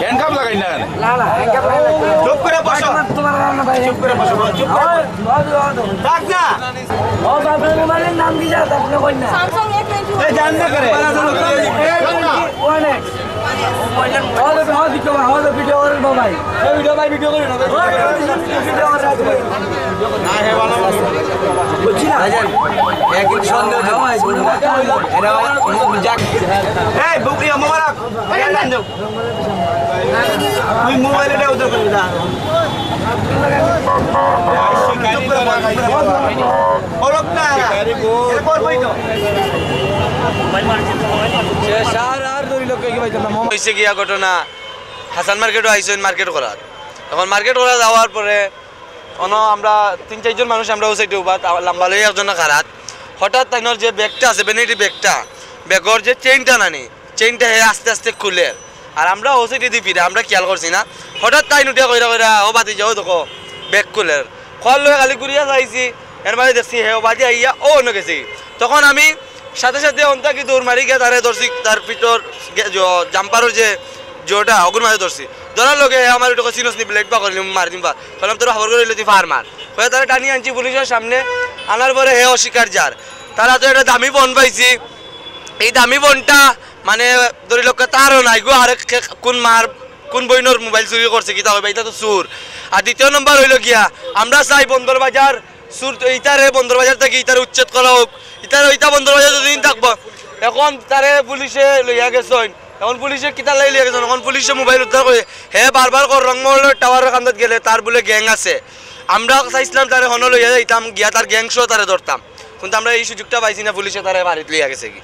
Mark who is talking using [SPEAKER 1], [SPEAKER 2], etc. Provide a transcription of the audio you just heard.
[SPEAKER 1] handcuff লাগাই না চুপ করে বসো চুপ করে বসো চুপ করে ডাক না ও বাপের মোবাইলের নাম কি জানো আপনি কই না স্যামসাং A92 এই জান না করে ভিডিও করে ভাই ভিডিও করে না হে ভালো বুঝছি না এক এক সন্দেহ এরা যাক এই বুকিয়া মোবারক জান দাও তুই মোবাইলটা উদ্ধার করে দা ওরক না এরপর বই তো মোবাইল মারছে সে সার আর দুই লোক কি ভাই তোমরা হইছে গিয়া ঘটনা হাসান মার্কেটও আইছেন মার্কেট করার এখন মার্কেট করা যাওয়ার পরে আমরা 3-4 জন মানুষ আমরা ওই সাইডে উবা লম্বা লই একজন খারাপ হঠাৎ তাইনর যে ব্যাগটা আছে বেনেটি ব্যাগটা ব্যাগর যে চেইনটা নানি চেইনটা হে আস্তে আস্তে খুলে আর আমরা ওই সাইডে দি ফিরে আমরা খেয়াল করছি না হঠাৎ তাই নুটিয়া কইরা ও বাতি যাও দেখো ব্যাগ খুলে খল লয়ে খালি ঘুরিয়া যাইছি এর মানে দেখছি হে ও বাতি আইয়া ও ন গেছি তখন আমি সাথে সাথে অন্তা কি দৌড় মারি গিয়ে তারে ধরছি তার পিঠর জাম্পারের যে জোটা অগুন মাঝে ধরছি ধরার লোকে আমার একটু সিনোস নি প্লেট পা করলি মার দিম পা বললাম তোর খবর করে তুই ফার মার হয়ে তারা টানি আনছি পুলিশের সামনে আনার পরে হে অস্বীকার যার তারা তো একটা দামি বন পাইছি এই দামি বনটা মানে ধরি লোক তারও নাই গো আর কোন বইনোর মোবাইল চুরি করছে কি তা হবে এটা তো চুর আর দ্বিতীয় নম্বর হইল গিয়া আমরা চাই বন্দর বাজার চুর ইটারে বন্দর বাজার থেকে ইটারে উচ্ছেদ করা হোক ইটা বন্দর বাজার যতদিন থাকবো এখন তারে পুলিশে লইয়া গেছেন এখন পুলিশে কিতা লাই লিয়ে গেছেন এখন পুলিশে মোবাইল উদ্ধার করে হে বারবার রংমহলের টাওয়ারের কান্দাত গেলে তার বলে গ্যাং আছে আমরা চাইছিলাম তারে হন লইয়া যাইতাম গিয়া তার গ্যাং শো তারে ধরতাম কিন্তু আমরা এই সুযোগটা পাইছি না পুলিশে তারে বাড়িতে লিয়া গেছে কি